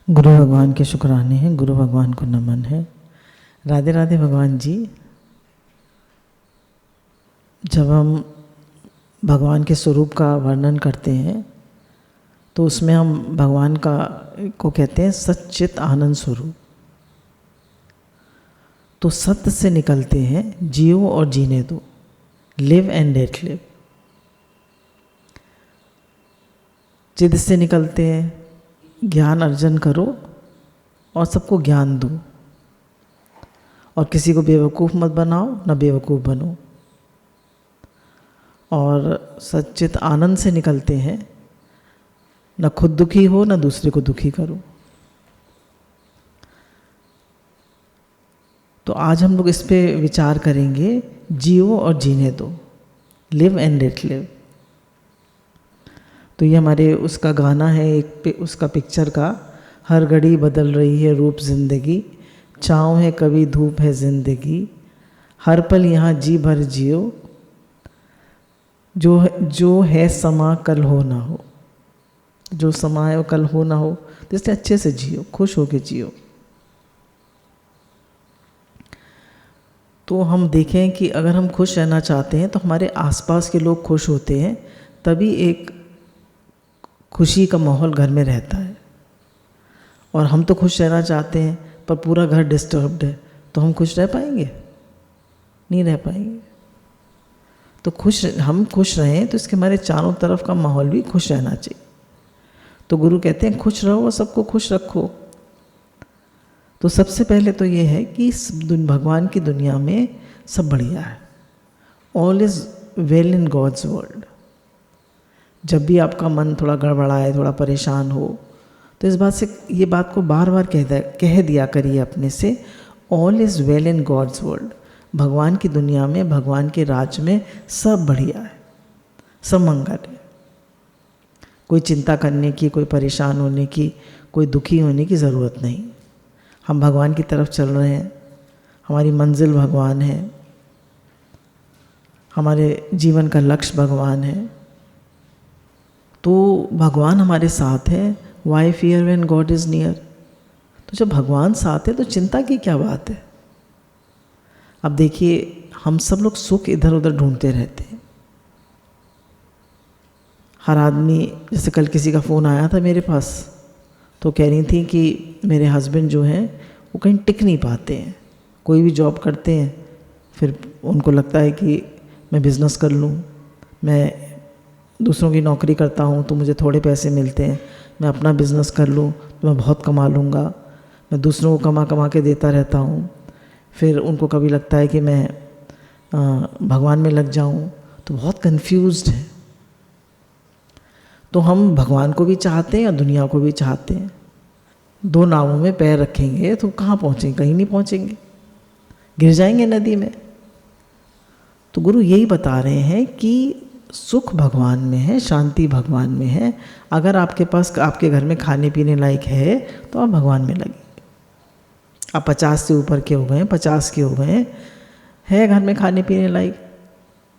गुरु भगवान के शुक्राने हैं, गुरु भगवान को नमन है। राधे राधे भगवान जी। जब हम भगवान के स्वरूप का वर्णन करते हैं तो उसमें हम भगवान को कहते हैं सच्चित आनंद स्वरूप। तो सत्य से निकलते हैं जियो और जीने दो, लिव एंड लेट लिव। चिद से निकलते हैं ज्ञान अर्जन करो और सबको ज्ञान दो, और किसी को बेवकूफ़ मत बनाओ, न बेवकूफ़ बनो। और सच्चित आनंद से निकलते हैं न खुद दुखी हो न दूसरे को दुखी करो। तो आज हम लोग इस पे विचार करेंगे, जियो और जीने दो, लिव एंड लेट लिव। तो ये हमारे उसका गाना है, उसका पिक्चर का, हर घड़ी बदल रही है रूप ज़िंदगी, छाँव है कभी धूप है ज़िंदगी, हर पल यहाँ जी भर जियो, जो है समा कल हो ना हो, जो समा है वो कल हो ना हो, तो इसलिए अच्छे से जियो, खुश होके जियो। तो हम देखें कि अगर हम खुश रहना चाहते हैं तो हमारे आसपास के लोग खुश होते हैं, तभी एक खुशी का माहौल घर में रहता है। और हम तो खुश रहना चाहते हैं पर पूरा घर डिस्टर्ब्ड है, तो हम खुश रह पाएंगे? नहीं रह पाएंगे। तो हम खुश रहें तो इसके हमारे चारों तरफ का माहौल भी खुश रहना चाहिए। तो गुरु कहते हैं खुश रहो और सबको खुश रखो। तो सबसे पहले तो ये है कि भगवान की दुनिया में सब बढ़िया है, all is well in God's world. जब भी आपका मन थोड़ा गड़बड़ाए, थोड़ा परेशान हो, तो ये बात को बार बार कह दिया करिए अपने से, all is well in God's world. भगवान की दुनिया में, भगवान के राज में सब बढ़िया है, सब मंगल है। कोई चिंता करने की, कोई परेशान होने की, कोई दुखी होने की ज़रूरत नहीं। हम भगवान की तरफ चल रहे हैं, हमारी मंजिल भगवान है, हमारे जीवन का लक्ष्य भगवान है। तो भगवान हमारे साथ है। Why fear when God is near. तो जब भगवान साथ है तो चिंता की क्या बात है। अब देखिए, हम सब लोग सुख इधर उधर ढूंढते रहते हैं। हर आदमी, जैसे कल किसी का फ़ोन आया था मेरे पास, तो कह रही थी कि मेरे हस्बैंड जो हैं वो कहीं टिक नहीं पाते हैं, कोई भी जॉब करते हैं, फिर उनको लगता है कि मैं बिज़नेस कर लूँ, मैं दूसरों की नौकरी करता हूँ तो मुझे थोड़े पैसे मिलते हैं, मैं अपना बिज़नेस कर लूँ तो मैं बहुत कमा लूँगा, मैं दूसरों को कमा कमा के देता रहता हूँ। फिर उनको कभी लगता है कि मैं भगवान में लग जाऊँ, तो बहुत कंफ्यूज्ड है। तो हम भगवान को भी चाहते हैं और दुनिया को भी चाहते हैं। दो नावों में पैर रखेंगे तो कहाँ पहुँचेंगे? कहीं नहीं पहुँचेंगे, गिर जाएंगे नदी में। तो गुरु यही बता रहे हैं कि सुख भगवान में है, शांति भगवान में है। अगर आपके पास, आपके घर में खाने पीने लायक है तो आप भगवान में लगेंगे। आप 50 से ऊपर के हो गए, 50 के हो गए, है घर में खाने पीने लायक,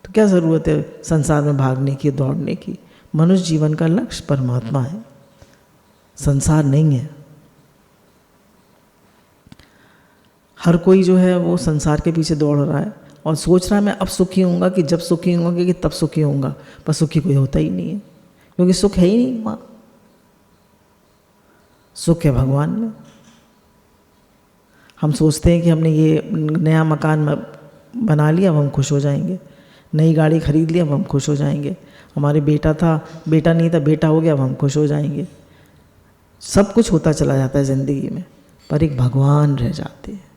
तो क्या ज़रूरत है संसार में भागने की, दौड़ने की। मनुष्य जीवन का लक्ष्य परमात्मा है, संसार नहीं है। हर कोई जो है वो संसार के पीछे दौड़ रहा है और सोच रहा है मैं अब सुखी होऊंगा, कि जब सुखी होऊंगा, कि तब सुखी होऊंगा। पर सुखी कोई होता ही नहीं है, क्योंकि सुख है ही नहीं वहाँ। सुख है भगवान में। हम सोचते हैं कि हमने ये नया मकान बना लिया, अब हम खुश हो जाएंगे, नई गाड़ी खरीद ली, अब हम खुश हो जाएंगे, हमारे बेटा नहीं था, बेटा हो गया, अब हम खुश हो जाएंगे। सब कुछ होता चला जाता है ज़िंदगी में, पर एक भगवान रह जाते हैं।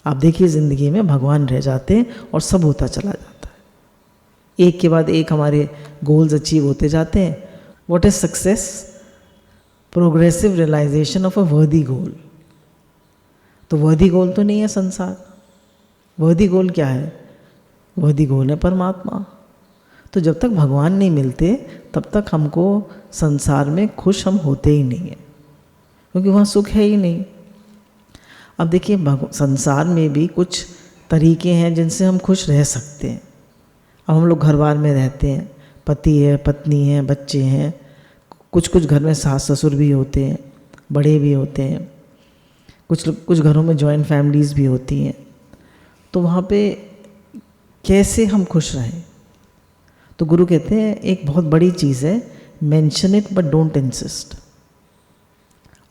आप देखिए, ज़िंदगी में भगवान रह जाते हैं और सब होता चला जाता है। एक के बाद एक हमारे गोल्स अचीव होते जाते हैं। What is success? Progressive realization of a worthy goal. तो वर्दी गोल तो नहीं है संसार। वर्दी गोल क्या है? वर्दी गोल है परमात्मा। तो जब तक भगवान नहीं मिलते तब तक हमको संसार में खुश हम होते ही नहीं हैं, क्योंकि वहाँ सुख है ही नहीं। अब देखिए, संसार में भी कुछ तरीके हैं जिनसे हम खुश रह सकते हैं। अब हम लोग घर बार में रहते हैं, पति है, पत्नी है, बच्चे हैं, कुछ कुछ घर में सास ससुर भी होते हैं, बड़े भी होते हैं, कुछ घरों में जॉइंट फैमिलीज़ भी होती हैं। तो वहाँ पे कैसे हम खुश रहें? तो गुरु कहते हैं एक बहुत बड़ी चीज़ है, mention it but don't insist.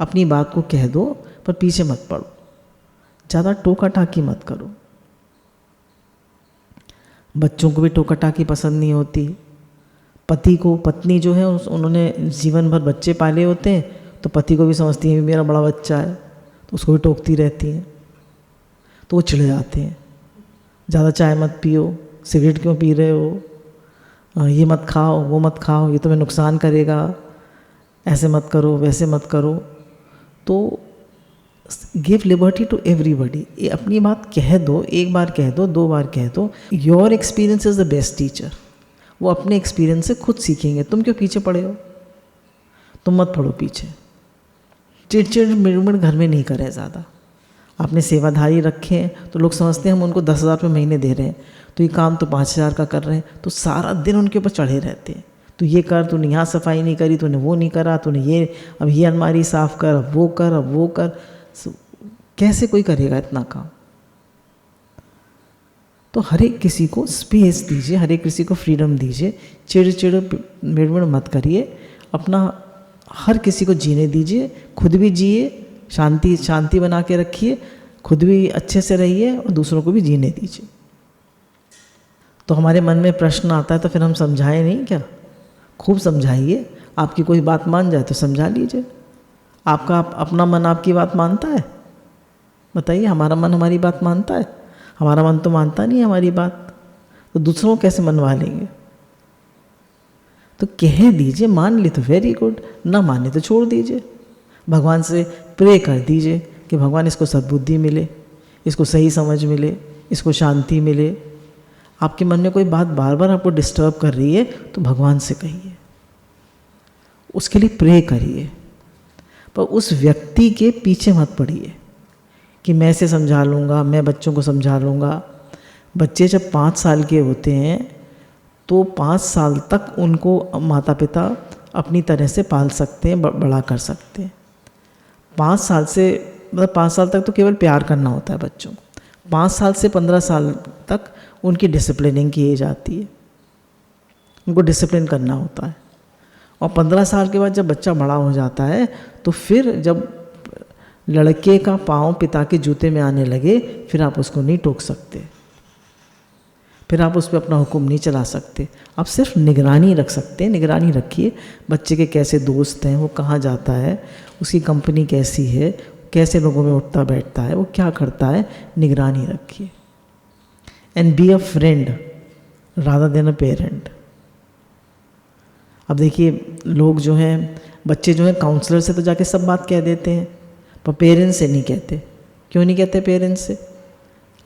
अपनी बात को कह दो पर पीछे मत पड़ो, ज़्यादा टोका टाकी मत करो। बच्चों को भी टोका टाकी पसंद नहीं होती। पति को, पत्नी जो है उन्होंने जीवन भर बच्चे पाले होते हैं, तो पति को भी समझती है मेरा बड़ा बच्चा है, तो उसको भी टोकती रहती हैं, तो वो चिढ़ जाते हैं। ज़्यादा चाय मत पियो, सिगरेट क्यों पी रहे हो, ये मत खाओ, वो मत खाओ, ये तुम्हें नुकसान करेगा, ऐसे मत करो, वैसे मत करो। तो गिव लिबर्टी टू एवरीबडी। ये अपनी बात कह दो, एक बार कह दो, 2 बार कह दो। Your experience is the best teacher. वो अपने एक्सपीरियंस से खुद सीखेंगे, तुम क्यों पीछे पड़े हो? तुम मत पड़ो पीछे। चिड़चिड़ मिड़मिड़ घर में नहीं करें ज़्यादा। आपने सेवाधारी रखे हैं तो लोग समझते हैं हम उनको 10,000 रुपये महीने दे रहे हैं, तो ये काम तो 5,000 का कर रहे हैं, तो सारा दिन उनके ऊपर चढ़े रहते हैं। तो ये कर, तूने यहाँ सफाई नहीं करी, तूने वो नहीं करा, तूने ये, अब ये अलमारी साफ़ कर, अब वो कर, अब वो कर। कैसे कोई करेगा इतना काम? तो हर एक किसी को स्पेस दीजिए, हर एक किसी को फ्रीडम दीजिए। चिड़ मिड़मिड़ मत करिए, अपना हर किसी को जीने दीजिए, खुद भी जिए, शांति बना के रखिए, खुद भी अच्छे से रहिए और दूसरों को भी जीने दीजिए। तो हमारे मन में प्रश्न आता है तो फिर हम समझाएं नहीं क्या? खूब समझाइए। आपकी कोई बात मान जाए तो समझा लीजिए। आपका अपना मन आपकी बात मानता है? बताइए, हमारा मन हमारी बात मानता है? हमारा मन तो मानता नहीं है हमारी बात, तो दूसरों को कैसे मनवा लेंगे? तो कह दीजिए, मान ली तो वेरी गुड, ना माने तो छोड़ दीजिए। भगवान से प्रे कर दीजिए कि भगवान इसको सद्बुद्धि मिले, इसको सही समझ मिले, इसको शांति मिले। आपके मन में कोई बात बार बार आपको डिस्टर्ब कर रही है तो भगवान से कहिए, उसके लिए प्रे करिए, पर उस व्यक्ति के पीछे मत पड़िए कि मैं इसे समझा लूँगा, मैं बच्चों को समझा लूँगा। बच्चे जब 5 साल के होते हैं तो 5 साल तक उनको माता पिता अपनी तरह से पाल सकते हैं, बड़ा कर सकते हैं। 5 साल से मतलब 5 साल तक तो केवल प्यार करना होता है बच्चों को। 5 साल से 15 साल तक उनकी डिसिप्लिनिंग की जाती है, उनको डिसिप्लिन करना होता है। और 15 साल के बाद जब बच्चा बड़ा हो जाता है तो फिर जब लड़के का पाँव पिता के जूते में आने लगे, फिर आप उसको नहीं टोक सकते, फिर आप उस पर अपना हुक्म नहीं चला सकते। आप सिर्फ निगरानी रख सकते हैं। निगरानी रखिए, बच्चे के कैसे दोस्त हैं, वो कहाँ जाता है, उसकी कंपनी कैसी है, कैसे लोगों में उठता बैठता है, वो क्या करता है, निगरानी रखिए। And be a friend rather than a parent. अब देखिए, लोग जो हैं, बच्चे जो हैं, काउंसलर से तो जाके सब बात कह देते हैं, पर पेरेंट्स से नहीं कहते। क्यों नहीं कहते पेरेंट्स से?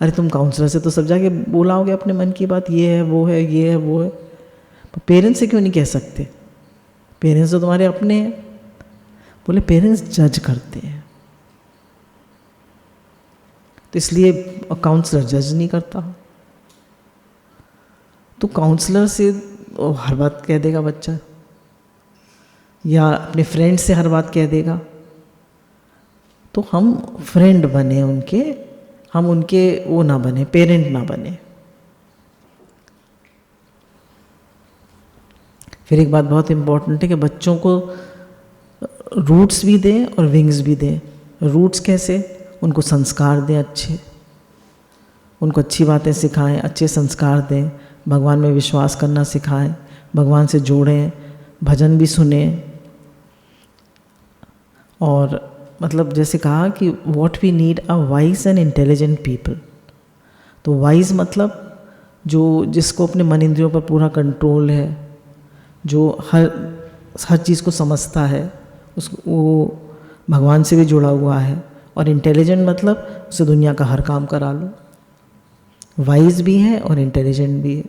अरे तुम काउंसलर से तो सब जाके बोलाओगे अपने मन की बात, ये है वो है, ये है वो है, पर पेरेंट्स से क्यों नहीं कह सकते? पेरेंट्स तो तुम्हारे अपने हैं। बोले पेरेंट्स जज करते हैं, तो इसलिए काउंसलर जज नहीं करता। तो काउंसलर से हर बात कह देगा बच्चा, या अपने फ्रेंड से हर बात कह देगा। तो हम फ्रेंड बने उनके, हम उनके वो ना बने, पेरेंट ना बने। फिर एक बात बहुत इम्पोर्टेंट है कि बच्चों को रूट्स भी दें और विंग्स भी दें। रूट्स कैसे? उनको संस्कार दें अच्छे, उनको अच्छी बातें सिखाएं, अच्छे संस्कार दें, भगवान में विश्वास करना सिखाएं, भगवान से जोड़ें, भजन भी सुने। और मतलब जैसे कहा कि what we need a wise and intelligent people. तो वाइज मतलब जो जिसको अपने मन इंद्रियों पर पूरा कंट्रोल है, जो हर चीज़ को समझता है, उसको वो भगवान से भी जुड़ा हुआ है। और इंटेलिजेंट मतलब उसे दुनिया का हर काम करा लो। वाइज भी है और इंटेलिजेंट भी है।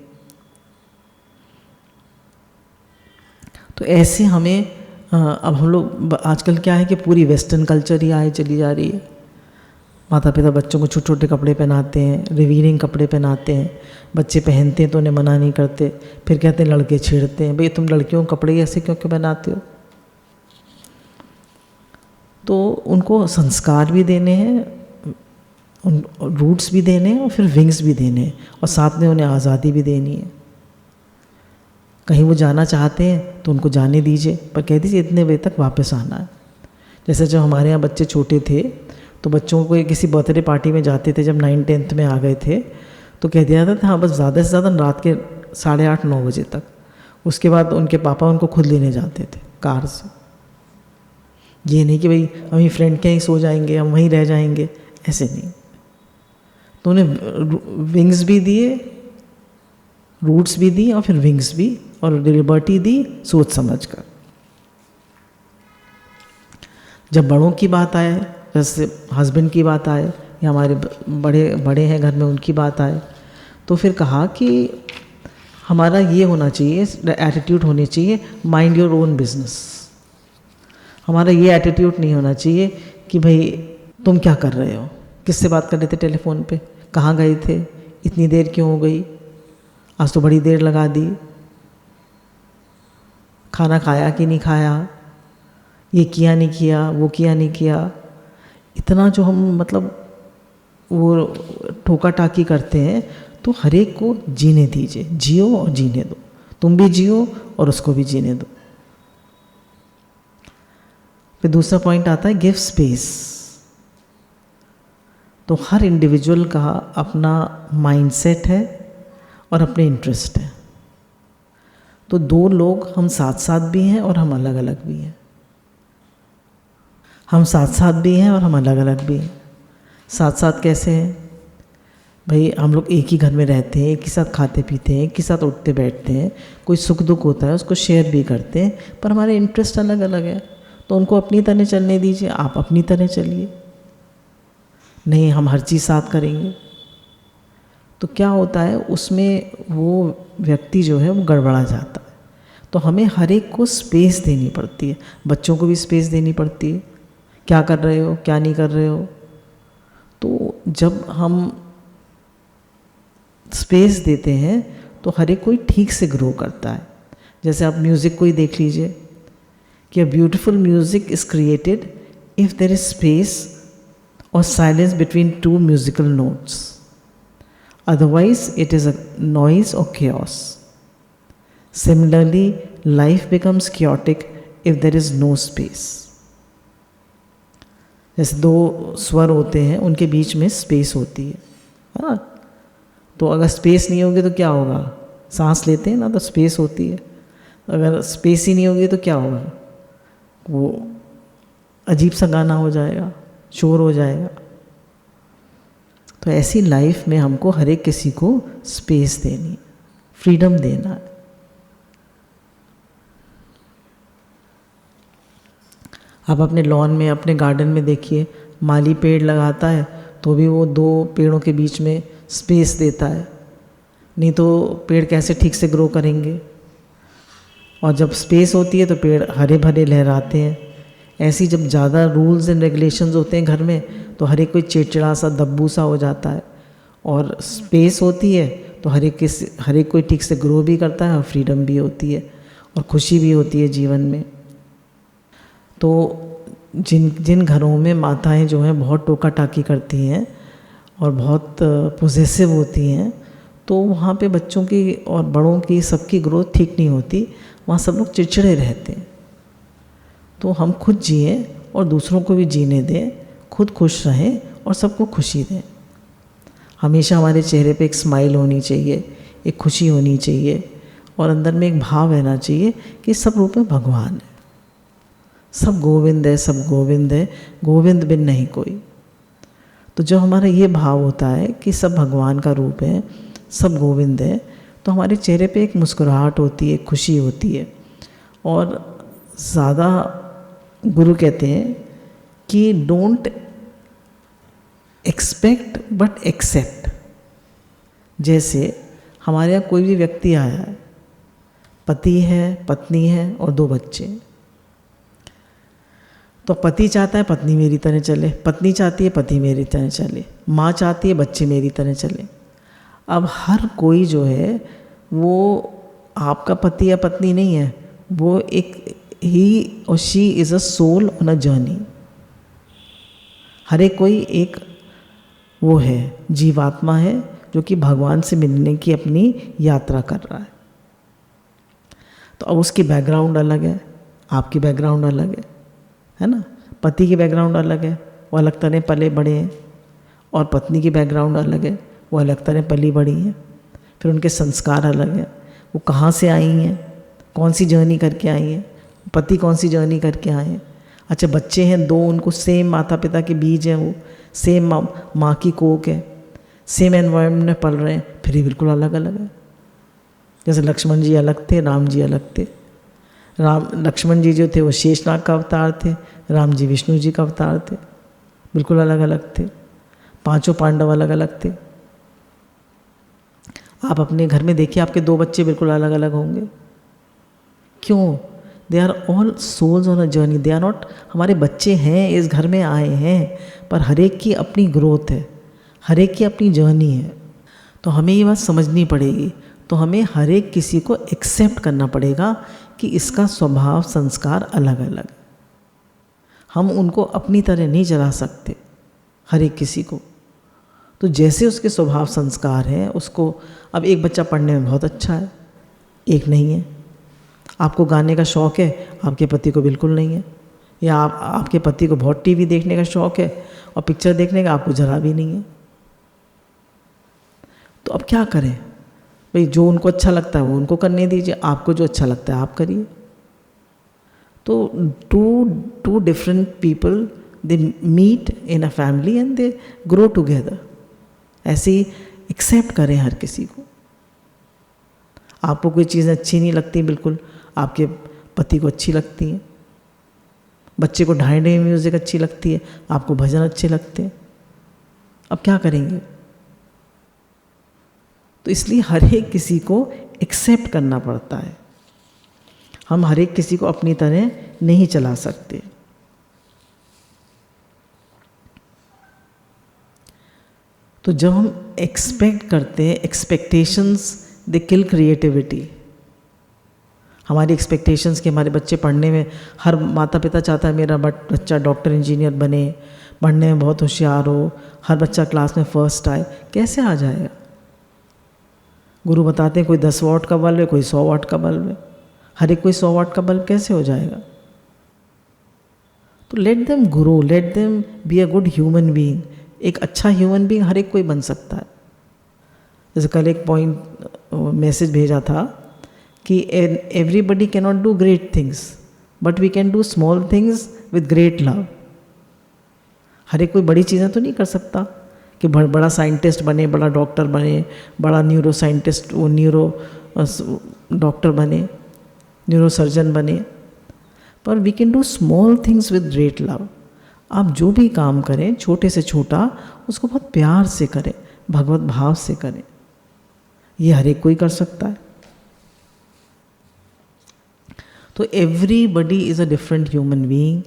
तो ऐसे हमें अब हम लोग आजकल क्या है कि पूरी वेस्टर्न कल्चर ही आए चली जा रही है। माता पिता बच्चों को छोटे छोटे कपड़े पहनाते हैं, रिवीलिंग कपड़े पहनाते हैं, बच्चे पहनते हैं तो उन्हें मना नहीं करते, फिर कहते हैं लड़के छेड़ते हैं, भाई तुम लड़कियों को कपड़े ऐसे क्यों पहनाते हो? तो उनको संस्कार भी देने हैं, उन रूट्स भी देने हैं और फिर विंग्स भी देने हैं, और साथ में उन्हें आज़ादी भी देनी है। कहीं वो जाना चाहते हैं तो उनको जाने दीजिए, पर कह दीजिए इतने बजे तक वापस आना है। जैसे जब हमारे यहाँ बच्चे छोटे थे तो बच्चों को किसी बर्थडे पार्टी में जाते थे, जब 9th-10th में आ गए थे तो कह दिया था हाँ बस ज़्यादा से ज़्यादा रात के 8:30-9 बजे तक, उसके बाद उनके पापा उनको खुद लेने जाते थे कार से। ये नहीं कि भाई हम फ्रेंड के यहाँ सो जाएंगे, हम वहीं रह जाएंगे, ऐसे नहीं। तो उन्हें विंग्स भी दिए, रूट्स भी दी और फिर विंग्स भी, और लिबर्टी दी सोच समझ कर। जब बड़ों की बात आए, जैसे हस्बैंड की बात आए या हमारे बड़े बड़े हैं घर में उनकी बात आए, तो फिर कहा कि हमारा ये होना चाहिए, एटीट्यूड होनी चाहिए माइंड योर ओन बिजनेस। हमारा ये एटीट्यूड नहीं होना चाहिए कि भाई तुम क्या कर रहे हो, किससे बात कर रहे थे टेलीफोन पे, कहाँ गए थे, इतनी देर क्यों हो गई, आज तो बड़ी देर लगा दी, खाना खाया कि नहीं खाया, ये किया नहीं किया, वो किया नहीं किया। इतना जो हम मतलब वो ठोका टाकी करते हैं, तो हर एक को जीने दीजिए, जियो और जीने दो, तुम भी जियो और उसको भी जीने दो। फिर दूसरा पॉइंट आता है गिव स्पेस। तो हर इंडिविजुअल का अपना माइंडसेट है और अपने इंटरेस्ट है। तो दो लोग हम साथ साथ भी हैं और हम अलग अलग भी हैं, हम साथ साथ भी हैं और हम अलग अलग भी हैं। साथ साथ कैसे हैं भाई, हम लोग एक ही घर में रहते हैं, एक ही साथ खाते पीते हैं, एक ही साथ उठते बैठते हैं, कोई सुख दुख होता है उसको शेयर भी करते हैं, पर हमारे इंटरेस्ट अलग अलग है। तो उनको अपनी तरह चलने दीजिए, आप अपनी तरह चलिए। नहीं हम हर चीज़ साथ करेंगे तो क्या होता है, उसमें वो व्यक्ति जो है वो गड़बड़ा जाता है। तो हमें हर एक को स्पेस देनी पड़ती है, बच्चों को भी स्पेस देनी पड़ती है, क्या कर रहे हो क्या नहीं कर रहे हो। तो जब हम स्पेस देते हैं तो हर एक कोई ठीक से ग्रो करता है। जैसे आप म्यूज़िक को ही देख लीजिए कि a beautiful music is created if there is space or silence between two musical notes. Otherwise, it is a noise or chaos. Similarly, life becomes chaotic if there is no space. जैसे दो स्वर होते हैं, उनके बीच में space होती है, हाँ। तो अगर स्पेस नहीं होगी तो क्या होगा, सांस लेते हैं ना तो स्पेस होती है, अगर स्पेस ही नहीं होगी तो क्या होगा, वो अजीब सा गाना हो जाएगा, शोर हो जाएगा। तो ऐसी लाइफ में हमको हर एक किसी को स्पेस देनी, फ्रीडम देना है। आप अपने लॉन में, अपने गार्डन में देखिए, माली पेड़ लगाता है तो भी वो दो पेड़ों के बीच में स्पेस देता है, नहीं तो पेड़ कैसे ठीक से ग्रो करेंगे। और जब स्पेस होती है तो पेड़ हरे भरे लहराते हैं। ऐसी जब ज़्यादा रूल्स एंड रेगुलेशंस होते हैं घर में तो हर एक कोई चिड़चिड़ा सा दब्बू सा हो जाता है। और स्पेस होती है तो हर एक कोई ठीक से ग्रो भी करता है और फ्रीडम भी होती है और खुशी भी होती है जीवन में। तो जिन घरों में माताएं जो हैं बहुत टोका टाकी करती हैं और बहुत पोजेसिव होती हैं, तो वहाँ पे बच्चों की और बड़ों की सबकी ग्रोथ ठीक नहीं होती, वहाँ सब लोग चिड़चिड़े रहते हैं। तो हम खुद जिए और दूसरों को भी जीने दें, खुद खुश रहें और सबको खुशी दें। हमेशा हमारे चेहरे पे एक स्माइल होनी चाहिए, एक खुशी होनी चाहिए और अंदर में एक भाव रहना चाहिए कि सब रूप में भगवान है, सब गोविंद है, सब गोविंद है, गोविंद बिन नहीं कोई। तो जब हमारा ये भाव होता है कि सब भगवान का रूप है, सब गोविंद है, तो हमारे चेहरे पे एक मुस्कुराहट होती है, खुशी होती है। और ज़्यादा गुरु कहते हैं कि डोंट एक्सपेक्ट बट एक्सेप्ट। जैसे हमारे यहाँ कोई भी व्यक्ति आया है, पति है, पत्नी है और 2 बच्चे, तो पति चाहता है पत्नी मेरी तरह चले, पत्नी चाहती है पति मेरी तरह चले, माँ चाहती है बच्चे मेरी तरह चले। अब हर कोई जो है वो आपका पति या पत्नी नहीं है, वो एक ही और she is a soul on a journey. हर एक कोई एक वो है, जीवात्मा है जो कि भगवान से मिलने की अपनी यात्रा कर रहा है। तो अब उसकी बैकग्राउंड अलग है, आपकी बैकग्राउंड अलग है ना। पति की बैकग्राउंड अलग है, वो अलग तरह पले बड़े हैं, और पत्नी की बैकग्राउंड अलग है, वो अलग तरह पली बड़ी हैं। फिर उनके संस्कार अलग हैं, वो कहाँ से आई हैं, कौन सी जर्नी करके आई हैं, पति कौन सी जर्नी करके आए हैं। अच्छा, बच्चे हैं दो, उनको सेम माता पिता के बीज हैं, वो सेम माँ की कोख है, सेम एनवायरनमेंट में पल रहे हैं, फिर ही बिल्कुल अलग अलग है। जैसे लक्ष्मण जी अलग थे, राम जी अलग थे। लक्ष्मण जी जो थे वो शेषनाग का अवतार थे, राम जी विष्णु जी का अवतार थे, बिल्कुल अलग अलग थे। पांचों पांडव अलग अलग थे। आप अपने घर में देखिए, आपके दो बच्चे बिल्कुल अलग अलग होंगे। क्यों? They are all souls on a journey. They are not, हमारे बच्चे हैं, इस घर में आए हैं, पर हर एक की अपनी ग्रोथ है, हर एक की अपनी जर्नी है। तो हमें ये बात समझनी पड़ेगी। तो हमें हर एक किसी को एक्सेप्ट करना पड़ेगा कि इसका स्वभाव संस्कार अलग अलग है। हम उनको अपनी तरह नहीं चला सकते, हर एक किसी को। तो जैसे उसके स्वभाव संस्कार हैं उसको, अब एक बच्चा पढ़ने में बहुत अच्छा है, एक नहीं है। आपको गाने का शौक़ है, आपके पति को बिल्कुल नहीं है। या आपके पति को बहुत टीवी देखने का शौक़ है और पिक्चर देखने का आपको जरा भी नहीं है। तो अब क्या करें भाई? जो उनको अच्छा लगता है वो उनको करने दीजिए, आपको जो अच्छा लगता है आप करिए। तो two different people they meet in a family and they grow together. ऐसे ही एक्सेप्ट करें हर किसी को। आपको कोई चीज़ अच्छी नहीं लगती, बिल्कुल आपके पति को अच्छी लगती है। बच्चे को ढाई ढाई म्यूज़िक अच्छी लगती है, आपको भजन अच्छे लगते हैं। अब क्या करेंगे? तो इसलिए हर एक किसी को एक्सेप्ट करना पड़ता है। हम हर एक किसी को अपनी तरह नहीं चला सकते। तो जब हम एक्सपेक्ट करते हैं, एक्सपेक्टेशंस दे किल क्रिएटिविटी। हमारी एक्सपेक्टेशंस कि हमारे बच्चे पढ़ने में, हर माता पिता चाहता है मेरा बच्चा डॉक्टर इंजीनियर बने, पढ़ने में बहुत होशियार हो, हर बच्चा क्लास में फर्स्ट आए। कैसे आ जाएगा? गुरु बताते हैं कोई 10 वाट का बल्ब है, कोई 100 वाट का बल्ब है। हर एक कोई 100 वाट का बल्ब कैसे हो जाएगा? तो let them grow, let them be a good human being. एक अच्छा ह्यूमन बीइंग हर एक कोई बन सकता है। जैसे कल एक मैसेज भेजा था कि everybody can not do great things but we can do small things with great love. हर एक कोई बड़ी चीज़ें तो नहीं कर सकता कि बड़ा साइंटिस्ट बने, बड़ा डॉक्टर बने, बड़ा न्यूरो साइंटिस्ट, वो न्यूरो डॉक्टर बने, न्यूरो सर्जन बने, पर we can do small things with great love. आप जो भी काम करें, छोटे से छोटा, उसको बहुत प्यार से करें, भगवत भाव से करें। ये हर एक कोई कर सकता है। तो everybody is a different human being.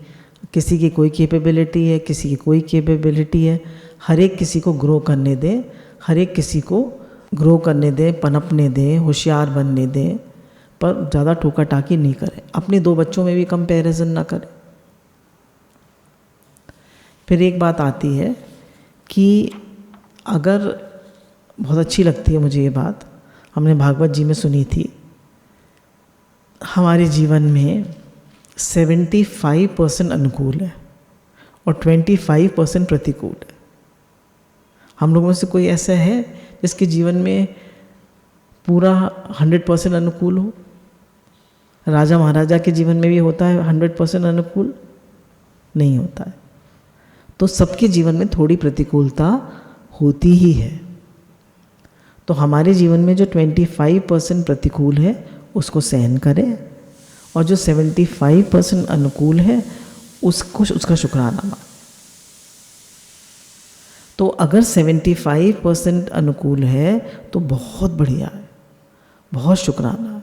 किसी की कोई कैपेबिलिटी है, किसी की कोई कैपेबिलिटी है। हर एक किसी को ग्रो करने दें, हर एक किसी को ग्रो करने दें, पनपने दें, होशियार बनने दें, पर ज़्यादा ठोका टाकी नहीं करें। अपने दो बच्चों में भी कंपैरिजन ना करें। फिर एक बात आती है कि अगर, बहुत अच्छी लगती है मुझे ये बात, हमने भागवत जी में सुनी थी, हमारे जीवन में 75% अनुकूल है और 25% प्रतिकूल है। हम लोगों में से कोई ऐसा है जिसके जीवन में पूरा 100% अनुकूल हो? राजा महाराजा के जीवन में भी होता है 100% अनुकूल? नहीं होता है। तो सबके जीवन में थोड़ी प्रतिकूलता होती ही है। तो हमारे जीवन में जो 25% प्रतिकूल है उसको सहन करें, और जो 75% अनुकूल है उसका शुक्राना मानें। तो अगर 75% अनुकूल है तो बहुत बढ़िया है, बहुत शुक्राना है।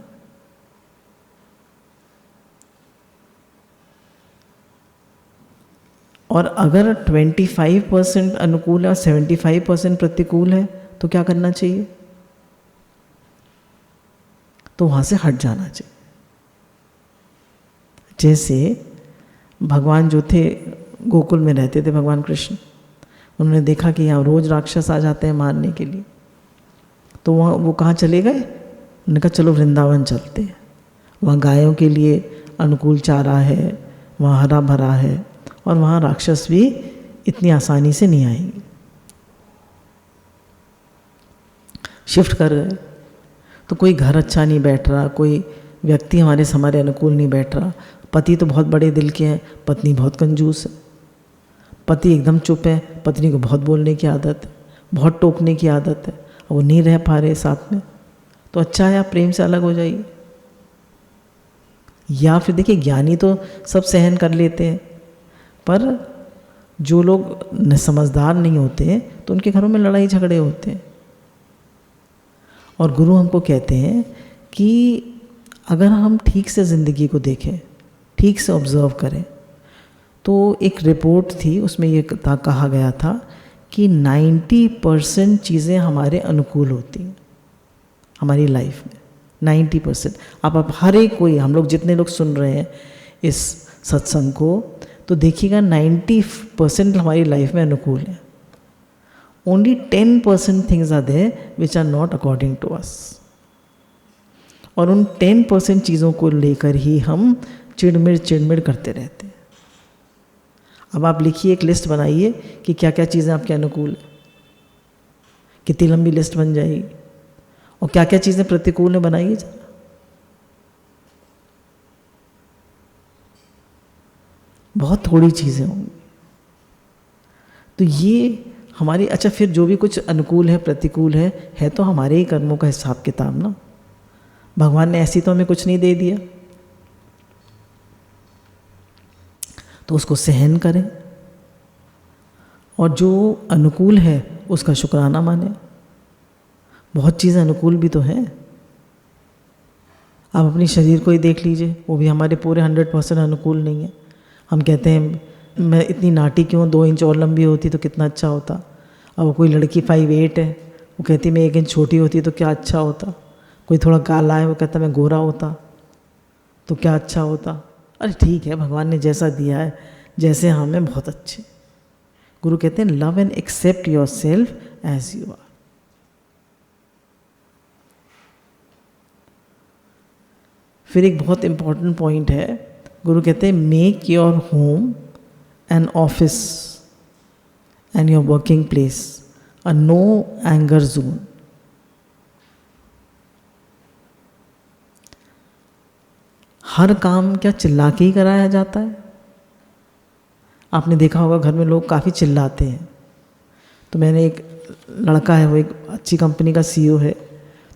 और अगर 25% अनुकूल है और 75% प्रतिकूल है तो क्या करना चाहिए? तो वहाँ से हट जाना चाहिए। जैसे भगवान जो थे गोकुल में रहते थे भगवान कृष्ण। उन्होंने देखा कि यहाँ रोज़ राक्षस आ जाते हैं मारने के लिए, तो वहाँ वो कहाँ चले गए, उन्होंने कहा चलो वृंदावन चलते हैं, वहाँ गायों के लिए अनुकूल चारा है, वहाँ हरा भरा है, और वहाँ राक्षस भी इतनी आसानी से नहीं आएंगे। शिफ्ट कर गए, तो कोई घर अच्छा नहीं बैठ रहा, कोई व्यक्ति हमारे अनुकूल नहीं बैठ रहा। पति तो बहुत बड़े दिल के हैं, पत्नी बहुत कंजूस है। पति एकदम चुप है, पत्नी को बहुत बोलने की आदत है, बहुत टोकने की आदत है, और वो नहीं रह पा रहे साथ में। तो अच्छा है आप प्रेम से अलग हो जाइए। या फिर देखिए, ज्ञानी तो सब सहन कर लेते हैं, पर जो लोग समझदार नहीं होते हैं तो उनके घरों में लड़ाई झगड़े होते हैं। और गुरु हमको कहते हैं कि अगर हम ठीक से ज़िंदगी को देखें, ठीक से ऑब्ज़र्व करें, तो एक रिपोर्ट थी, उसमें ये कहा गया था कि 90% चीज़ें हमारे अनुकूल होती हैं हमारी लाइफ में। 90%। आप हर एक कोई, हम लोग जितने लोग सुन रहे हैं इस सत्संग को, तो देखिएगा 90% हमारी लाइफ में अनुकूल है। Only 10% things are there which are not according to us. और उन 10% चीज़ों को लेकर ही हम चिड़मिड़ करते रहते हैं। अब आप लिखिए, एक लिस्ट बनाइए कि क्या क्या चीज़ें आपके अनुकूल हैं। कितनी लंबी लिस्ट बन जाएगी। और क्या क्या चीज़ें प्रतिकूल है बनाइए जरा। बहुत थोड़ी चीज़ें होंगी। तो ये हमारी, अच्छा फिर जो भी कुछ अनुकूल है प्रतिकूल है तो हमारे ही कर्मों का हिसाब किताब ना। भगवान ने ऐसी तो हमें कुछ नहीं दे दिया, तो उसको सहन करें, और जो अनुकूल है उसका शुक्राना माने। बहुत चीज़ें अनुकूल भी तो हैं। आप अपनी शरीर को ही देख लीजिए, वो भी हमारे पूरे 100% अनुकूल नहीं है। हम कहते हैं मैं इतनी नाटी क्यों, 2 इंच और लंबी होती तो कितना अच्छा होता। अब कोई लड़की 5'8" है, वो कहती मैं 1 इंच छोटी होती तो क्या अच्छा होता। कोई थोड़ा काला है, वो कहता मैं गोरा होता तो क्या अच्छा होता। अरे ठीक है, भगवान ने जैसा दिया है, जैसे हमें बहुत अच्छे। गुरु कहते हैं love and accept yourself as you are. फिर एक बहुत इंपॉर्टेंट पॉइंट है, गुरु कहते हैं make your home an office and your working place a no anger zone. हर काम क्या चिल्ला के ही कराया जाता है? आपने देखा होगा घर में लोग काफ़ी चिल्लाते हैं। तो मैंने, एक लड़का है, वो एक अच्छी कंपनी का CEO है,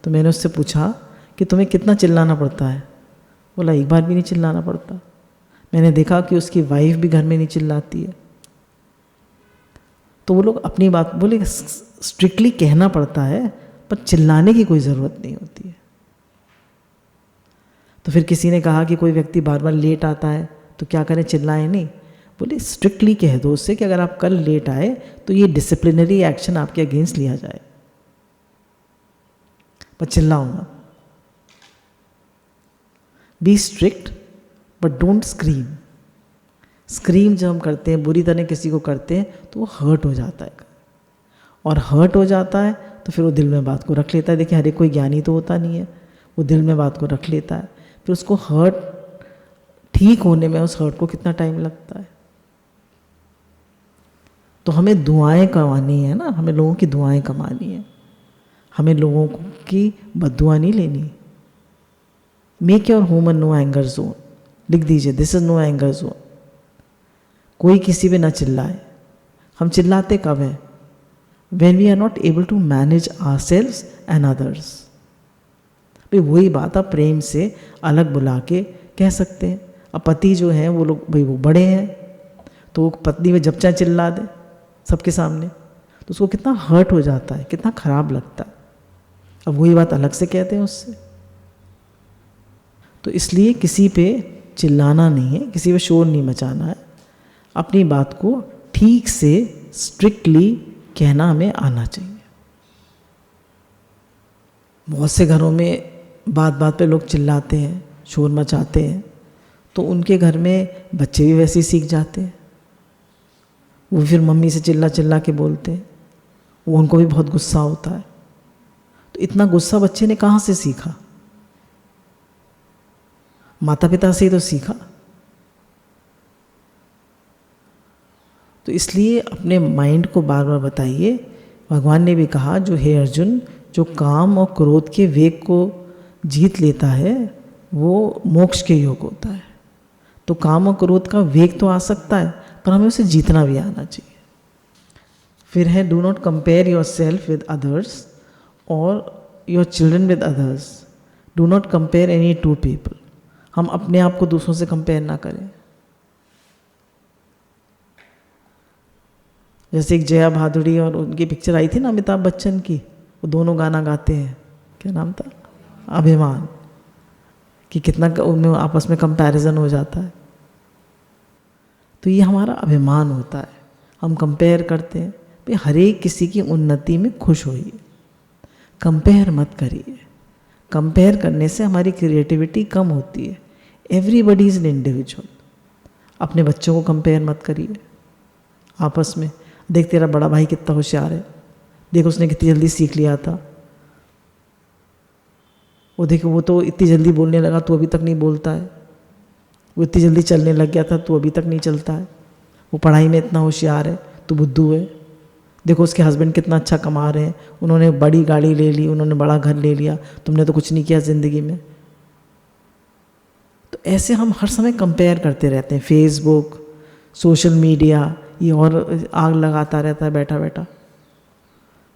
तो मैंने उससे पूछा कि तुम्हें कितना चिल्लाना पड़ता है। बोला 1 बार भी नहीं चिल्लाना पड़ता। मैंने देखा कि उसकी वाइफ भी घर में नहीं चिल्लाती है। तो वो लोग अपनी बात बोले, स्ट्रिक्टली कहना पड़ता है पर चिल्लाने की कोई ज़रूरत नहीं होती है। तो फिर किसी ने कहा कि कोई व्यक्ति बार बार लेट आता है तो क्या करें, चिल्लाएं नहीं। बोले स्ट्रिक्टली कह दो उससे कि अगर आप कल लेट आए तो ये डिसिप्लिनरी एक्शन आपके अगेंस्ट लिया जाए, पर चिल्लाओ ना। Be strict but don't scream. Scream जब हम करते हैं, बुरी तरह किसी को करते हैं, तो वो हर्ट हो जाता है, और हर्ट हो जाता है तो फिर वो दिल में बात को रख लेता है। देखिए हर एक कोई ज्ञानी तो होता नहीं है, वो दिल में बात को रख लेता है। फिर उसको हर्ट ठीक होने में उस हर्ट को कितना टाइम लगता है। तो हमें दुआएं कमानी है ना, हमें लोगों की दुआएं कमानी है, हमें लोगों की बद्दुआ नहीं लेनी। Make your home no anger zone. लिख दीजिए, this is no anger zone. कोई किसी पे ना चिल्लाए। हम चिल्लाते कब हैं? when we are not able to manage ourselves and others। भाई वही बात आप प्रेम से अलग बुला के कह सकते हैं। अब पति जो हैं वो लोग, भाई वो बड़े हैं, तो वो पत्नी में जब चाहे चिल्ला दे सबके सामने, तो उसको कितना हर्ट हो जाता है, कितना खराब लगता है। अब वही बात अलग से कहते हैं उससे। तो इसलिए किसी पे चिल्लाना नहीं है, किसी पे शोर नहीं मचाना है। अपनी बात को ठीक से स्ट्रिक्टली कहना हमें आना चाहिए। बहुत से घरों में बात बात पे लोग चिल्लाते हैं, शोर मचाते हैं, तो उनके घर में बच्चे भी वैसे ही सीख जाते हैं। वो फिर मम्मी से चिल्ला चिल्ला के बोलते हैं, वो उनको भी बहुत गुस्सा होता है। तो इतना गुस्सा बच्चे ने कहाँ से सीखा? माता पिता से ही तो सीखा। तो इसलिए अपने माइंड को बार बार बताइए। भगवान ने भी कहा, जो हे अर्जुन, जो काम और क्रोध के वेग को जीत लेता है वो मोक्ष के योग होता है। तो काम और क्रोध का वेग तो आ सकता है, पर हमें उसे जीतना भी आना चाहिए। फिर है, do not compare yourself with others और your children with others. Do not compare any two people. हम अपने आप को दूसरों से कंपेयर ना करें। जैसे एक जया भादुड़ी और उनकी पिक्चर आई थी ना अमिताभ बच्चन की, वो दोनों गाना गाते हैं, क्या नाम था, अभिमान, कि कितना उनमें आपस में कंपैरिजन हो जाता है। तो ये हमारा अभिमान होता है, हम कंपेयर करते हैं। भाई हर एक किसी की उन्नति में खुश होइए, कंपेयर मत करिए। कंपेयर करने से हमारी क्रिएटिविटी कम होती है। Everybody is an individual. अपने बच्चों को कंपेयर मत करिए आपस में। देख तेरा बड़ा भाई कितना होशियार है, देख उसने कितनी जल्दी सीख लिया था, वो देखो वो तो इतनी जल्दी बोलने लगा, तू अभी तक नहीं बोलता है, वो इतनी जल्दी चलने लग गया था, तू अभी तक नहीं चलता है, वो पढ़ाई में इतना होशियार है, तू बुद्धू है, देखो उसके हस्बैंड कितना अच्छा कमा रहे हैं, उन्होंने बड़ी गाड़ी ले ली, उन्होंने बड़ा घर ले लिया, तुमने तो कुछ नहीं किया ज़िंदगी में। तो ऐसे हम हर समय कंपेयर करते रहते हैं। फेसबुक, सोशल मीडिया, ये और आग लगाता रहता है बैठा बैठा,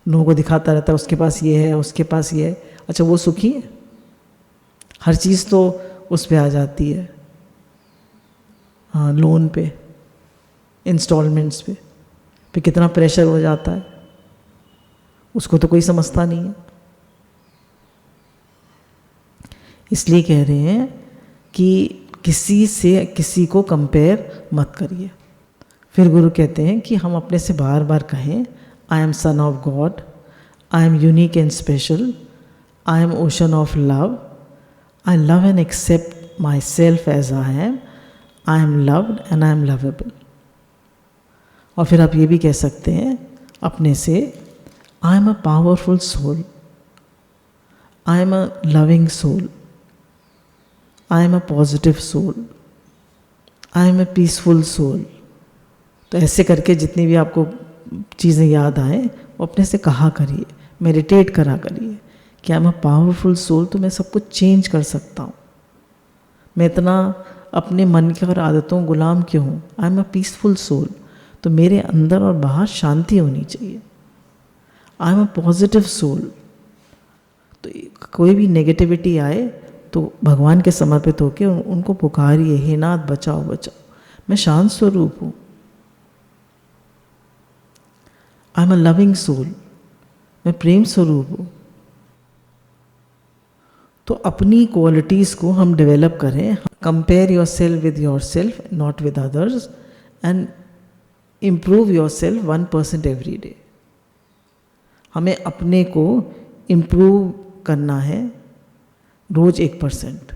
लोगों को दिखाता रहता है उसके पास ये है, उसके पास ये है। अच्छा वो सुखी है? हर चीज़ तो उस पे आ जाती है, हाँ, लोन पे, इंस्टॉलमेंट्स पे, फिर कितना प्रेशर हो जाता है, उसको तो कोई समझता नहीं है। इसलिए कह रहे हैं कि किसी से किसी को कंपेयर मत करिए। फिर गुरु कहते हैं कि हम अपने से बार बार कहें, I am son of God, I am unique and special, I am ocean of love, I love and accept myself as I am loved and I am lovable. और फिर आप ये भी कह सकते हैं अपने से, I am a powerful soul, I am a loving soul, I am a positive soul, I am a peaceful soul. तो ऐसे करके जितनी भी आपको चीज़ें याद आएँ वो अपने से कहा करिए, मेडिटेट करा करिए कि I am a powerful soul, तो मैं सब कुछ चेंज कर सकता हूँ। मैं इतना अपने मन के और आदतों गुलाम क्यों हूँ? I am a peaceful soul, तो मेरे अंदर और बाहर शांति होनी चाहिए। I am a positive soul, तो कोई भी नेगेटिविटी आए तो भगवान के समर्पित होकर उनको पुकारिए, हे नाथ बचाओ बचाओ, मैं शांत स्वरूप हूँ। I am a loving soul, मैं प्रेम स्वरूप हूँ। तो अपनी क्वालिटीज़ को हम डेवलप करें। Compare yourself with your self, not with others, and improve your self 1% every day. हमें अपने को इम्प्रूव करना है रोज 1%,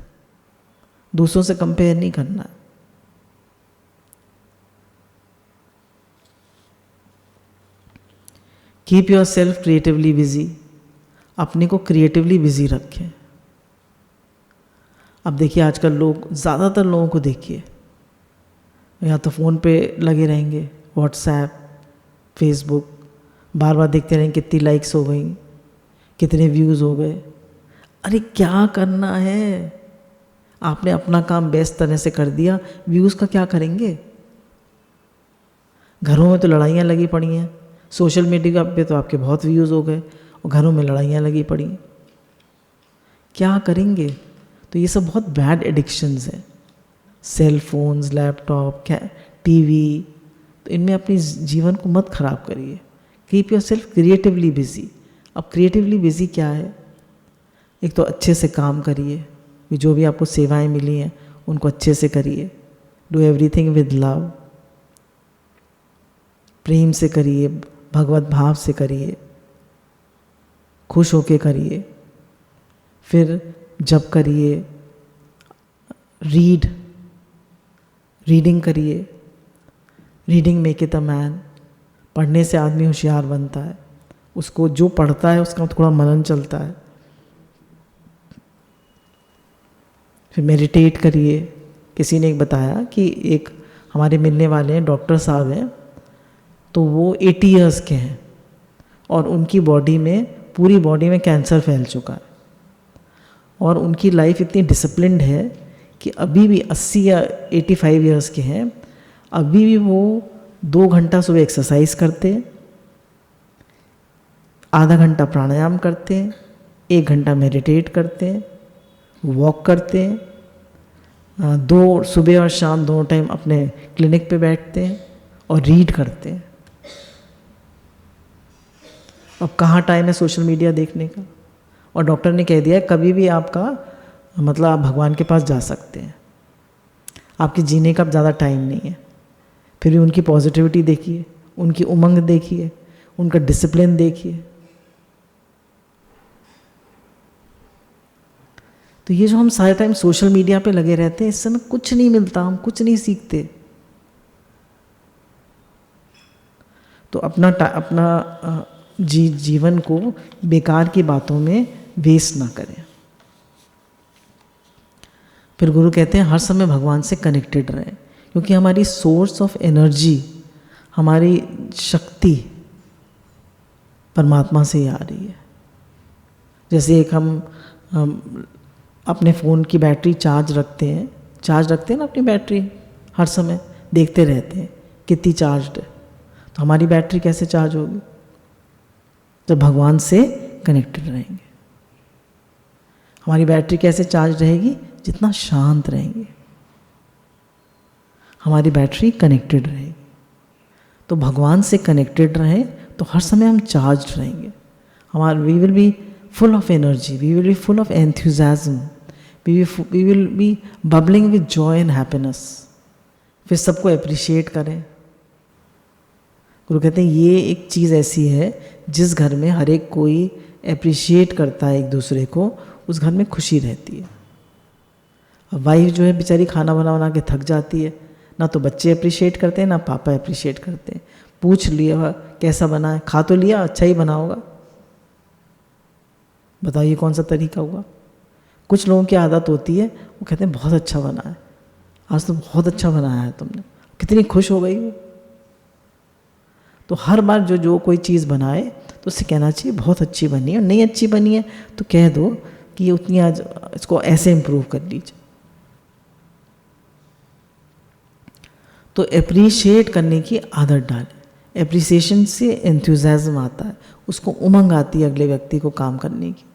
दूसरों से कंपेयर नहीं करना है। Keep your self creatively busy, अपने को क्रिएटिवली बिजी रखें। अब देखिए आजकल लोग, ज़्यादातर लोगों को देखिए, या तो फ़ोन पे लगे रहेंगे, व्हाट्सएप, फेसबुक, बार बार देखते रहेंगे कितनी लाइक्स हो गई, कितने व्यूज़ हो गए। अरे क्या करना है? आपने अपना काम बेस्ट तरह से कर दिया, व्यूज़ का क्या करेंगे? घरों में तो लड़ाइयाँ लगी पड़ी हैं, सोशल मीडिया पे तो आपके बहुत व्यूज़ हो गए और घरों में लड़ाइयाँ लगी पड़ी हैं, क्या करेंगे? तो ये सब बहुत बैड एडिक्शंस हैं, सेल फोन्स, लैपटॉप, टीवी। तो इनमें अपनी जीवन को मत खराब करिए। Keep your self creatively busy. अब क्रिएटिवली बिजी क्या है? एक तो अच्छे से काम करिए, जो भी आपको सेवाएं मिली हैं उनको अच्छे से करिए। डू एवरीथिंग विद लव, प्रेम से करिए, भगवत भाव से करिए, खुश होके करिए। फिर जप करिए, रीडिंग करिए, reading make it a man. पढ़ने से आदमी होशियार बनता है, उसको जो पढ़ता है उसका थोड़ा मनन चलता है। फिर मेडिटेट करिए। किसी ने एक बताया कि एक हमारे मिलने वाले हैं, डॉक्टर साहब हैं, तो वो 80 इयर्स के हैं और उनकी बॉडी में, पूरी बॉडी में कैंसर फैल चुका है और उनकी लाइफ इतनी डिसिप्लिन्ड है कि अभी भी 80 या 85 इयर्स के हैं, अभी भी वो 2 घंटा सुबह एक्सरसाइज करते हैं, आधा घंटा प्राणायाम करते हैं, 1 घंटा मेडिटेट करते हैं, वॉक करते हैं, 2 सुबह और शाम दोनों टाइम अपने क्लिनिक पे बैठते हैं और रीड करते हैं। अब कहाँ टाइम है सोशल मीडिया देखने का? और डॉक्टर ने कह दिया है कभी भी आपका मतलब आप भगवान के पास जा सकते हैं, आपके जीने का ज़्यादा टाइम नहीं है। फिर भी उनकी पॉजिटिविटी देखिए, उनकी उमंग देखिए, उनका डिसिप्लिन देखिए। तो ये जो हम सारे टाइम सोशल मीडिया पे लगे रहते हैं, इससे ना कुछ नहीं मिलता, हम कुछ नहीं सीखते। तो अपना जीवन को बेकार की बातों में वेस्ट ना करें। फिर गुरु कहते हैं हर समय भगवान से कनेक्टेड रहें, क्योंकि हमारी सोर्स ऑफ एनर्जी, हमारी शक्ति परमात्मा से ही आ रही है। जैसे एक हम अपने फ़ोन की बैटरी चार्ज रखते हैं ना अपनी बैटरी, हर समय देखते रहते हैं कितनी चार्ज्ड है। तो हमारी बैटरी कैसे चार्ज होगी? जब भगवान से कनेक्टेड रहेंगे। हमारी बैटरी कैसे चार्ज रहेगी? जितना शांत रहेंगे हमारी बैटरी कनेक्टेड रहेगी। तो भगवान से कनेक्टेड रहें तो हर समय हम चार्ज रहेंगे। We will be full of energy, we will be full of enthusiasm, we will be bubbling with joy and happiness. फिर सबको अप्रिशिएट करें। गुरु कहते हैं ये एक चीज़ ऐसी है जिस घर में हर एक कोई अप्रिशिएट करता है एक दूसरे को, उस घर में खुशी रहती है। अब वाइफ जो है बेचारी खाना बना के थक जाती है, ना तो बच्चे अप्रिशिएट करते हैं ना पापा अप्रिशिएट करते हैं। पूछ लिया कैसा बना है, खा तो लिया, अच्छा ही बना होगा, बताओ ये कौन सा तरीका हुआ? कुछ लोगों की आदत होती है, वो कहते हैं बहुत अच्छा बना है, आज तो बहुत अच्छा बनाया है तुमने, कितनी खुश हो गई वो। तो हर बार जो कोई चीज़ बनाए तो उससे कहना चाहिए बहुत अच्छी बनी है, और नहीं अच्छी बनी है तो कह दो कि ये उतनी आज इसको ऐसे इम्प्रूव कर लीजिए। तो एप्रिशिएट करने की आदत डालें। एप्रिसिएशन से एंथुजियाज्म आता है, उसको उमंग आती है अगले व्यक्ति को काम करने की,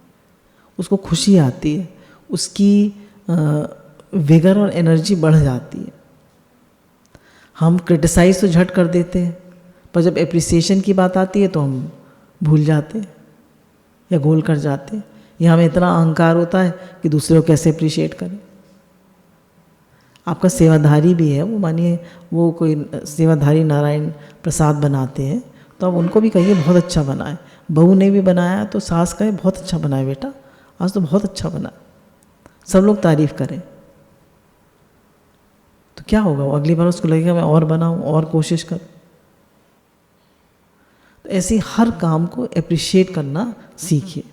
उसको खुशी आती है, उसकी विगर और एनर्जी बढ़ जाती है। हम क्रिटिसाइज तो झट कर देते हैं, पर जब एप्रिसिएशन की बात आती है तो हम भूल जाते हैं या गोल कर जाते हैं, या हमें इतना अहंकार होता है कि दूसरे को कैसे अप्रिशिएट करें। आपका सेवाधारी भी है, वो मानिए वो कोई सेवाधारी नारायण प्रसाद बनाते हैं, तो आप उनको भी कहिए बहुत अच्छा बना है। बहू ने भी बनाया तो सास कहे बहुत अच्छा बना है बेटा, आज तो बहुत अच्छा बना। सब लोग तारीफ़ करें तो क्या होगा? वो अगली बार उसको लगेगा मैं और बनाऊं और कोशिश करूं। तो ऐसे हर काम को एप्रिशिएट करना सीखिए।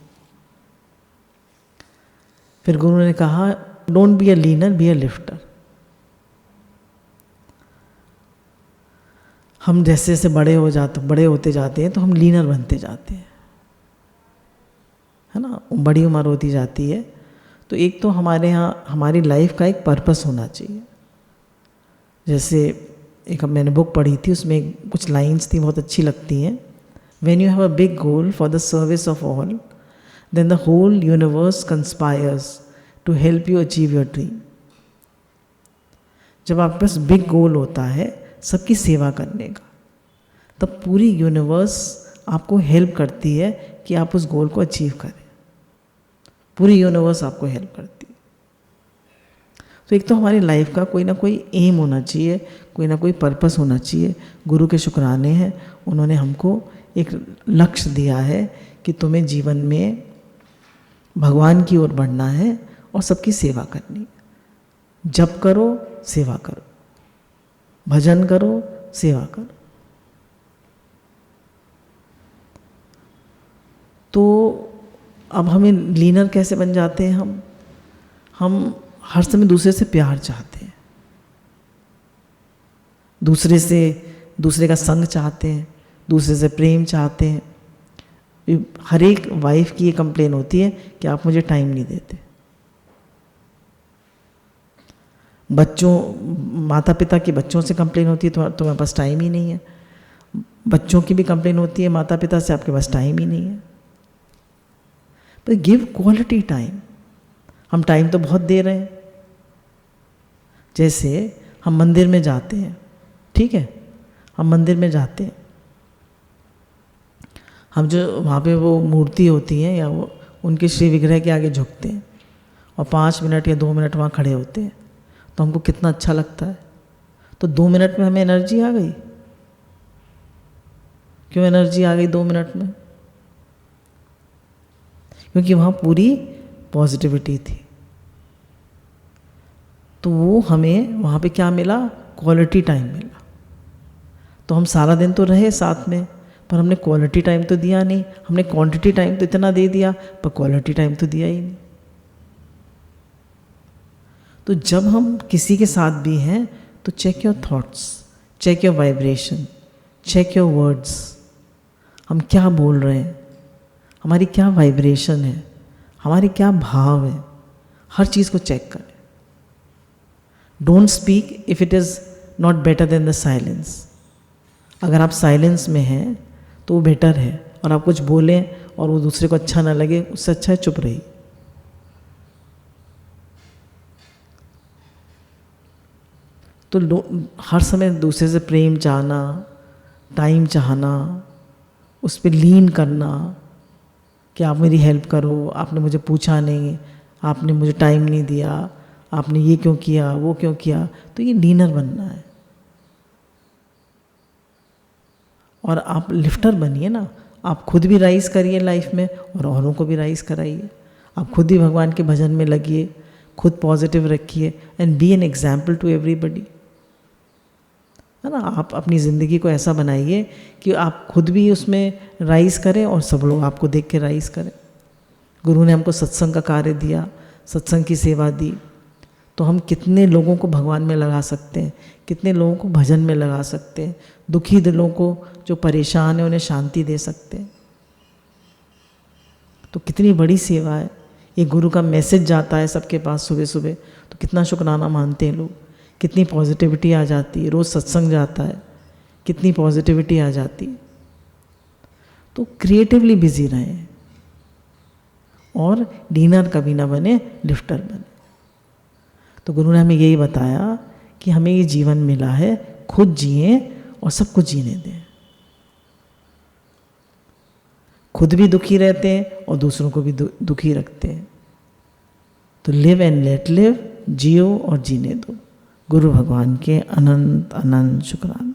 फिर गुरु ने कहा don't be a linear, be a lifter. हम जैसे जैसे बड़े होते जाते हैं तो हम लीनर बनते जाते हैं, है ना। बड़ी उम्र होती जाती है तो एक तो हमारे यहाँ हमारी लाइफ का एक पर्पस होना चाहिए। जैसे एक मैंने बुक पढ़ी थी, उसमें कुछ लाइंस थी बहुत अच्छी लगती हैं। When you have a big goal for the service of all, then the whole universe conspires to help you achieve your dream. जब आपके पास बिग गोल होता है सबकी सेवा करने का, तब पूरी यूनिवर्स आपको हेल्प करती है कि आप उस गोल को अचीव करें। पूरी यूनिवर्स आपको हेल्प करती है। तो एक तो हमारी लाइफ का कोई ना कोई एम होना चाहिए, कोई ना कोई पर्पस होना चाहिए। गुरु के शुक्राने हैं, उन्होंने हमको एक लक्ष्य दिया है कि तुम्हें जीवन में भगवान की ओर बढ़ना है और सबकी सेवा करनी है। जप करो, सेवा करो, भजन करो, सेवा करो। तो अब हमें लीनर कैसे बन जाते हैं हम हर समय दूसरे से प्यार चाहते हैं, दूसरे का संग चाहते हैं, दूसरे से प्रेम चाहते हैं। हर एक वाइफ की ये कंप्लेन होती है कि आप मुझे टाइम नहीं देते। माता पिता की बच्चों से कंप्लेन होती है तो तुम्हारे पास टाइम ही नहीं है। बच्चों की भी कंप्लेन होती है माता पिता से, आपके पास टाइम ही नहीं है। पर गिव क्वालिटी टाइम। हम टाइम तो बहुत दे रहे हैं। जैसे हम मंदिर में जाते हैं, ठीक है, हम मंदिर में जाते हैं, हम जो वहाँ पे वो मूर्ति होती है या वो उनके श्री विग्रह के आगे झुकते हैं और 5 मिनट या 2 मिनट वहाँ खड़े होते हैं, तो हमको कितना अच्छा लगता है। तो 2 मिनट में हमें एनर्जी आ गई। क्यों एनर्जी आ गई 2 मिनट में? क्योंकि वहाँ पूरी पॉजिटिविटी थी। तो वो हमें वहाँ पे क्या मिला? क्वालिटी टाइम मिला। तो हम सारा दिन तो रहे साथ में, पर हमने क्वालिटी टाइम तो दिया नहीं। हमने क्वांटिटी टाइम तो इतना दे दिया, पर क्वालिटी टाइम तो दिया ही नहीं। तो जब हम किसी के साथ भी हैं तो check your thoughts, check your vibration, check your words. हम क्या बोल रहे हैं, हमारी क्या वाइब्रेशन है, हमारे क्या भाव है, हर चीज़ को चेक करें। Don't speak if it is not better than the silence. अगर आप साइलेंस में हैं तो वो बेटर है, और आप कुछ बोलें और वो दूसरे को अच्छा ना लगे, उससे अच्छा है चुप रहिए। तो हर समय दूसरे से प्रेम चाहना, टाइम चाहना, उस पर लीन करना कि आप मेरी हेल्प करो, आपने मुझे पूछा नहीं, आपने मुझे टाइम नहीं दिया, आपने ये क्यों किया, वो क्यों किया, तो ये लीनर बनना है। और आप लिफ्टर बनिए ना। आप खुद भी राइज करिए लाइफ में और औरों को भी राइज कराइए। आप खुद ही भगवान के भजन में लगिए, खुद पॉजिटिव रखिए and be an example to everybody, है ना। आप अपनी ज़िंदगी को ऐसा बनाइए कि आप खुद भी उसमें राइज करें और सब लोग आपको देख के राइज करें। गुरु ने हमको सत्संग का कार्य दिया, सत्संग की सेवा दी, तो हम कितने लोगों को भगवान में लगा सकते हैं, कितने लोगों को भजन में लगा सकते हैं, दुखी दिलों को जो परेशान है उन्हें शांति दे सकते हैं। तो कितनी बड़ी सेवा है। ये गुरु का मैसेज जाता है सबके पास सुबह सुबह, तो कितना शुक्राना मानते हैं लोग, कितनी पॉजिटिविटी आ जाती है। रोज़ सत्संग जाता है, कितनी पॉजिटिविटी आ जाती है। तो क्रिएटिवली बिजी रहें और लीनर कभी ना बने, लिफ्टर बने। तो गुरु ने हमें यही बताया कि हमें ये जीवन मिला है, खुद जिए और सबको जीने दें। खुद भी दुखी रहते हैं और दूसरों को भी दुखी रखते हैं। तो लिव एंड लेट लिव, जियो और जीने दो। गुरु भगवान के अनंत अनंत शुक्राना।